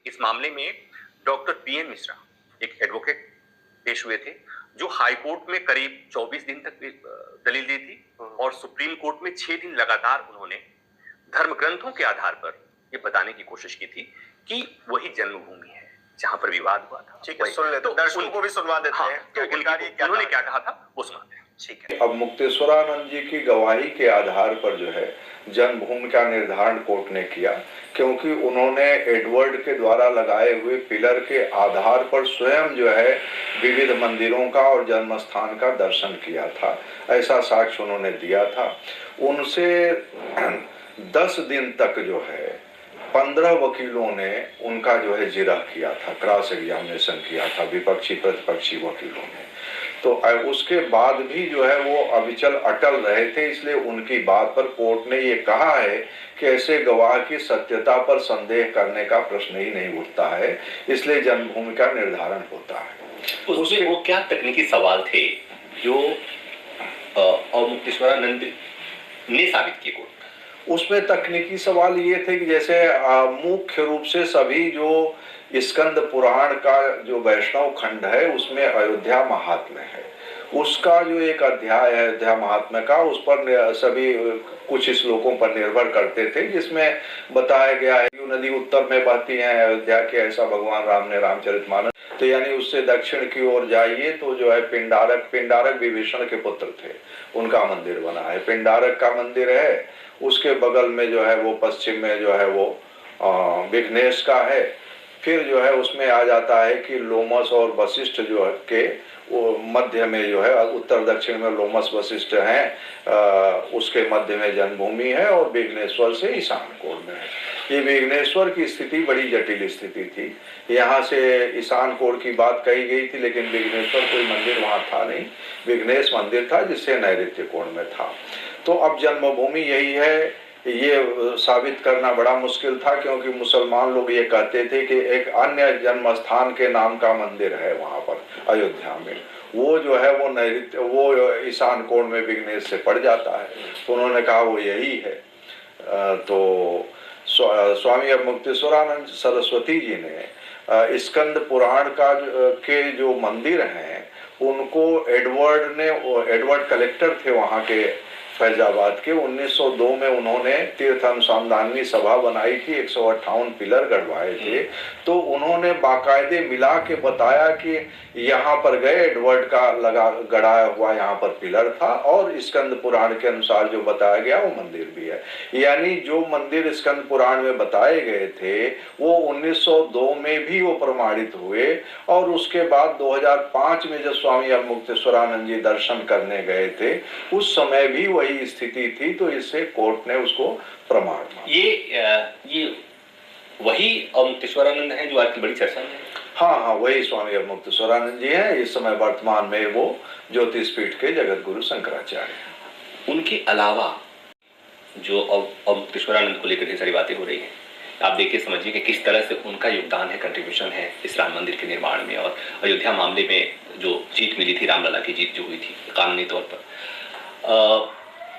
इस मामले में डॉक्टर पीएन मिश्रा, एक एडवोकेट, पेश हुए थे, जो हाई कोर्ट में करीब 24 दिन तक दलील दी थी और सुप्रीम कोर्ट में 6 दिन लगातार उन्होंने धर्म ग्रंथों के आधार पर ये बताने की कोशिश की थी कि वही जन्मभूमि है जहां पर विवाद हुआ था। ठीक है, सुन लेते हैं, दर्शकों को भी सुनवा देते हैं। तो उन्होंने क्या कहा था वो सुनाते हैं। ठीक है। अब मुक्तेश्वरानंद जी की गवाही के आधार पर जो है जन्मभूमि का निर्धारण कोर्ट ने किया, क्योंकि उन्होंने एडवर्ड के द्वारा लगाए हुए पिलर के आधार पर स्वयं जो है विविध मंदिरों का और जन्म स्थान का दर्शन किया था। ऐसा साक्ष्य उन्होंने दिया था। उनसे 10 दिन तक जो है 15 वकीलों ने उनका जो है जिरह किया था, क्रॉस एग्जामिनेशन किया था, विपक्षी प्रतिपक्षी वकीलों ने। तो उसके बाद भी जो है वो अविचल अटल रहे थे, इसलिए उनकी बात पर कोर्ट ने ये कहा है कि ऐसे गवाह की सत्यता पर संदेह करने का प्रश्न ही नहीं उठता है, इसलिए जन्मभूमि का निर्धारण होता है। उसमें वो क्या तकनीकी सवाल थे जो मुक्तेश्वरानंद ने साबित किए कोर्ट? उसमें तकनीकी सवाल ये थे कि जैसे मुख्य रूप से सभी जो स्कंद पुराण का जो वैष्णव खंड है उसमें अयोध्या महात्म्य है, उसका जो एक अध्याय है अयोध्या महात्म्य का, उस पर सभी कुछ श्लोकों पर निर्भर करते थे, जिसमें बताया गया है कि नदी उत्तर में बहती है अयोध्या के, ऐसा भगवान राम ने रामचरितमानस, तो यानी उससे दक्षिण की ओर जाइए तो जो है पिंडारक विभीषण के पुत्र थे, उनका मंदिर बना है, पिंडारक का मंदिर है। उसके बगल में जो है वो पश्चिम में जो है वो विघ्नेश का है। फिर जो है उसमें आ जाता है कि लोमस और वशिष्ठ जो है के वो मध्य में जो है उत्तर दक्षिण में लोमस वशिष्ठ हैं, उसके मध्य में जन्मभूमि है, और विघ्नेश्वर से ईशान कोण में है। ये विघ्नेश्वर की स्थिति बड़ी जटिल स्थिति थी। यहाँ से ईशान कोण की बात कही गई थी, लेकिन विघ्नेश्वर कोई मंदिर वहाँ था नहीं, विघ्नेश मंदिर था जिससे नैऋत्य कोण में था। तो अब जन्मभूमि यही है, ये साबित करना बड़ा मुश्किल था, क्योंकि मुसलमान लोग ये कहते थे कि एक अन्य जन्म स्थान के नाम का मंदिर है वहाँ पर अयोध्या में, वो जो है वो नैऋत्य, वो ईशान कोण में विघ्नेश से पड़ जाता है, तो उन्होंने कहा वो यही है। तो स्वामी मुक्तेश्वरानंद सरस्वती जी ने स्कंद पुराण का के जो मंदिर हैं उनको एडवर्ड कलेक्टर थे वहाँ के फैजाबाद के, 1902 में उन्होंने तीर्थ अनुसंधानी सभा बनाई थी, 158 पिलर गढ़वाए थे। तो उन्होंने बाकायदे मिला के बताया कि यहाँ पर गए एडवर्ड का गढ़ाया हुआ यहाँ पर पिलर था, और स्कंद पुराण के अनुसार जो बताया गया वो मंदिर भी है। यानी जो मंदिर स्कंद पुराण में बताए गए थे वो 1902 में भी वो प्रमाणित हुए, और उसके बाद 2005 में जब स्वामी मुक्तेश्वरानंद जी दर्शन करने गए थे उस समय भी वही स्थिति थी, तो इससे कोर्ट ने उसको प्रमाण माना। ये वही मुक्तेश्वरानंद हैं जो आज की बड़ी चर्चा में है? हाँ, वही स्वामी मुक्तेश्वरानंद जी हैं। इस समय वर्तमान में वो ज्योतिषपीठ के जगत गुरु शंकराचार्य हैं। उनके अलावा जो मुक्तेश्वरानंद को लेकर ढेर सारी बातें हो रही हैं, आप देखिए समझिए कि किस तरह से उनका योगदान है, कंट्रीब्यूशन है इस राम मंदिर के निर्माण में, और अयोध्या मामले में जो जीत मिली थी, रामलला की जीत जो हुई थी कानूनी तौर पर,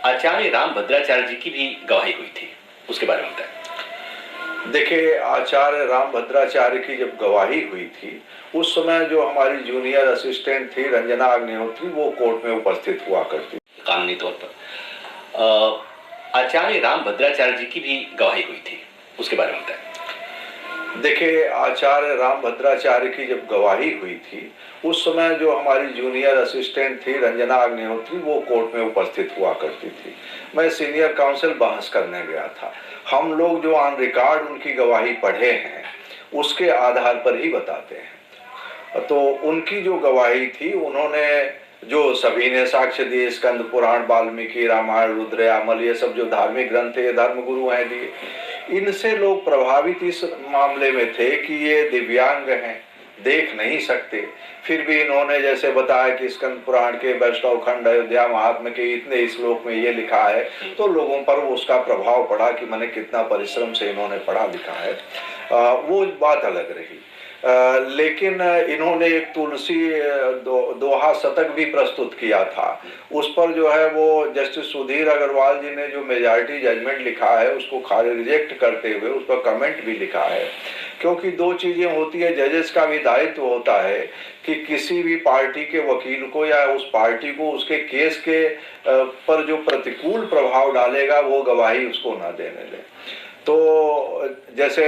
आचार्य रामभद्राचार्य जी की भी गवाही हुई थी, उसके बारे में बताएं। देखिए, आचार्य रामभद्राचार्य की जब गवाही हुई थी उस समय जो हमारी जूनियर असिस्टेंट थी रंजना अग्निहोत्री, वो कोर्ट में उपस्थित हुआ करती। कानूनी तौर पर आचार्य रामभद्राचार्य जी की भी गवाही हुई थी, उसके बारे में बताएं। देखिए, आचार्य रामभद्राचार्य की जब गवाही हुई थी उस समय जो हमारी जूनियर असिस्टेंट थी रंजना अग्निहोत्री, वो कोर्ट में उपस्थित हुआ करती थी। मैं सीनियर काउंसिल बहस करने गया था। हम लोग जो ऑन रिकॉर्ड उनकी गवाही पढ़े हैं उसके आधार पर ही बताते हैं। तो उनकी जो गवाही थी, उन्होंने जो सभी ने साक्ष्य दिए, स्कंद पुराण, वाल्मीकि रामायण, रुद्रयामल, ये सब जो धार्मिक ग्रंथ है, धर्मगुरु हैं दिए, इनसे लोग प्रभावित इस मामले में थे कि ये दिव्यांग हैं, देख नहीं सकते। फिर भी इन्होंने जैसे बताया कि स्कंद पुराण के वैष्णव खंड अयोध्या महात्म्य के इतने श्लोक में ये लिखा है, तो लोगों पर उसका प्रभाव पड़ा कि मैंने कितना परिश्रम से इन्होंने पढ़ा लिखा है, वो बात अलग रही। लेकिन इन्होंने एक तुलसी दोहा शतक भी प्रस्तुत किया था। उस पर जो है वो जस्टिस सुधीर अग्रवाल जी ने जो मेजॉरिटी जजमेंट लिखा है उसको खारिज रिजेक्ट करते हुए उस पर कमेंट भी लिखा है क्योंकि दो चीजें होती है, जजेस का भी दायित्व होता है कि किसी भी पार्टी के वकील को या उस पार्टी को उसके केस के पर जो प्रतिकूल प्रभाव डालेगा वो गवाही उसको ना देने दे। तो जैसे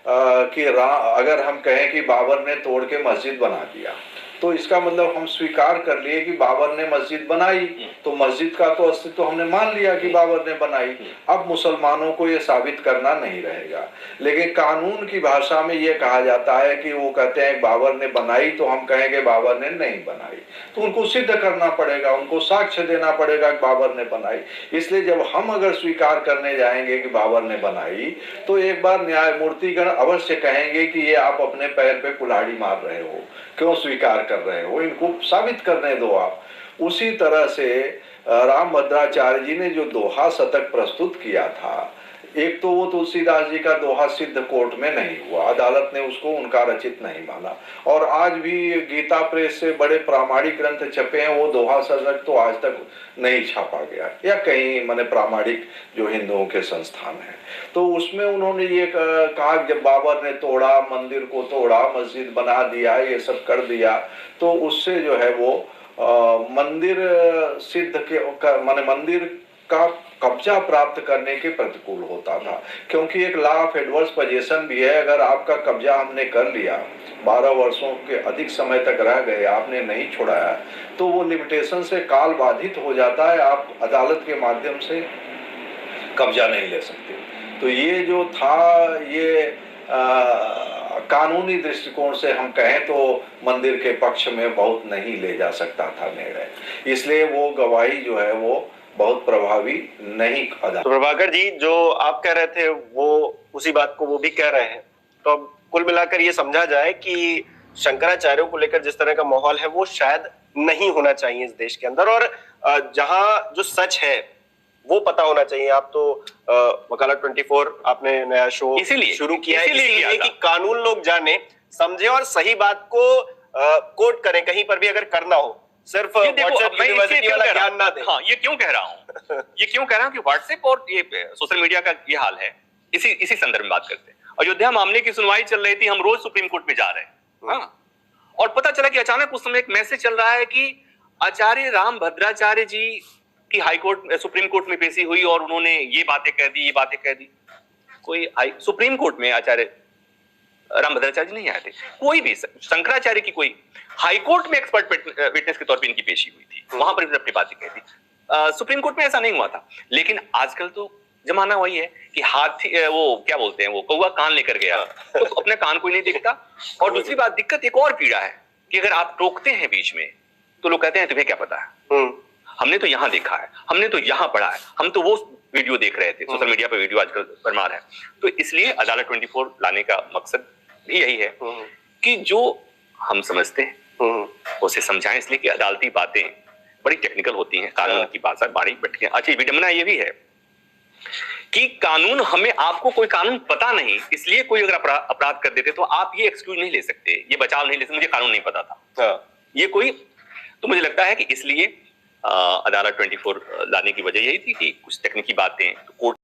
कि अगर हम कहें कि बाबर ने तोड़ के मस्जिद बना दिया, तो इसका मतलब हम स्वीकार कर लिए कि बाबर ने मस्जिद बनाई, तो मस्जिद का तो अस्तित्व हमने मान लिया कि बाबर ने बनाई। अब मुसलमानों को ये साबित करना नहीं रहेगा। लेकिन कानून की भाषा में ये कहा जाता है कि वो कहते हैं बाबर ने बनाई, तो हम कहेंगे बाबर ने नहीं बनाई, तो उनको सिद्ध करना पड़ेगा, उनको साक्ष्य देना पड़ेगा कि बाबर ने बनाई। इसलिए जब हम अगर स्वीकार करने जाएंगे कि बाबर ने बनाई, तो एक बार न्यायमूर्तिगण अवश्य कहेंगे कि ये आप अपने पैर पे कुल्हाड़ी मार रहे हो, क्यों स्वीकार कर रहे हो, इनको साबित करने दो आप। उसी तरह से रामभद्राचार्य जी ने जो दोहा शतक प्रस्तुत किया था, एक तो वो तुलसीदास जी का दोहा सिद्ध कोर्ट में नहीं हुआ, अदालत ने उसको उनका रचित नहीं माना, और आज भी गीता प्रेस से बड़े प्रामाणिक ग्रंथ छपे हैं, वो दोहा शतक तो आज तक नहीं छापा गया, या कहीं माने प्रामाणिक जो हिंदुओं के संस्थान हैं। तो उसमें उन्होंने ये कहा जब बाबर ने तोड़ा, मंदिर को तोड़ा, मस्जिद बना दिया, ये सब कर दिया, तो उससे जो है वो मंदिर सिद्ध के माने मंदिर का कब्जा प्राप्त करने के प्रतिकूल होता था, क्योंकि एक लॉ ऑफ एडवर्स पोजीशन भी है। अगर आपका कब्जा हमने कर लिया, 12 वर्षों के अधिक समय तक रह गए, आपने नहीं छुड़ाया, तो वो लिमिटेशन से काल बाधित हो जाता है, आप अदालत के माध्यम से कब्जा नहीं ले सकते। तो ये जो था, ये कानूनी दृष्टिकोण से हम कहें तो मंदिर के पक्ष में बहुत नहीं ले जा सकता था निर्णय, इसलिए वो गवाही जो है वो बहुत प्रभावी नहीं अदा। तो प्रभाकर जी, जो आप कह रहे थे वो उसी बात को वो भी कह रहे हैं। तो अब कुल मिलाकर ये समझा जाए कि शंकराचार्यों को लेकर जिस तरह का माहौल है वो शायद नहीं होना चाहिए इस देश के अंदर, और जहां जो सच है वो पता होना चाहिए। आप तो वकालत 24 आपने नया शो इसीलिए शुरू किया है इसीलिए कि कानून लोग जाने, समझे और सही बात को कोट करें कहीं पर भी अगर करना हो, सिर्फ व्हाट्सएप यूनिवर्सिटी वाला ज्ञान ना दे। हाँ, ये क्यों कह रहा हूँ ये क्यों कह रहा हूँ कि व्हाट्सएप और ये सोशल मीडिया का ये हाल है। इसी संदर्भ में बात करते हैं। अयोध्या मामले की सुनवाई चल रही थी, हम रोज सुप्रीम कोर्ट में जा रहे हैं, हाँ, और पता चला कि अचानक उस समय एक मैसेज चल रहा है कि आचार्य रामभद्राचार्य जी की हाईकोर्ट सुप्रीम कोर्ट में पेशी हुई और उन्होंने ये बातें कह दी। कोई सुप्रीम कोर्ट में आचार्य रामभद्राचार्य नहीं आए थे, कोई भी शंकराचार्य की कोई हाईकोर्ट में एक्सपर्ट विटनेस के तौर पे इनकी पेशी हुई थी, वहां पर अपनी बातें कही थी। सुप्रीम कोर्ट में ऐसा नहीं हुआ था। लेकिन आजकल तो जमाना वही है कि हाथी, वो क्या बोलते हैं, वो कौवा कान लेकर गया तो अपने कान कोई नहीं देखता। और दूसरी बात, दिक्कत एक और पीड़ा है कि अगर आप टोकते हैं बीच में तो लोग कहते हैं तुम्हें क्या पता है, हमने तो यहाँ देखा है, हमने तो यहाँ पढ़ा है, हम तो वो वीडियो देख रहे थे, सोशल मीडिया पर वीडियो आजकल भरमार है। तो इसलिए अदालत 24 लाने का मकसद भी यही है कि जो हम समझते हैं उसे समझाएं, इसलिए कि अदालती बातें बड़ी टेक्निकल होती हैं, कानून की भाषा बारीक बैठी है। अच्छा, विडंबना ये भी है कि कानून, हमें आपको कोई कानून पता नहीं, इसलिए कोई अगर अपराध कर देते तो आप ये एक्सक्यूज नहीं ले सकते, ये बचाव नहीं ले सकते, मुझे कानून नहीं पता था, ये कोई। तो मुझे लगता है कि इसलिए अदालत 24 लाने की वजह यही थी कि कुछ तकनीकी बातें, तो कोर्ट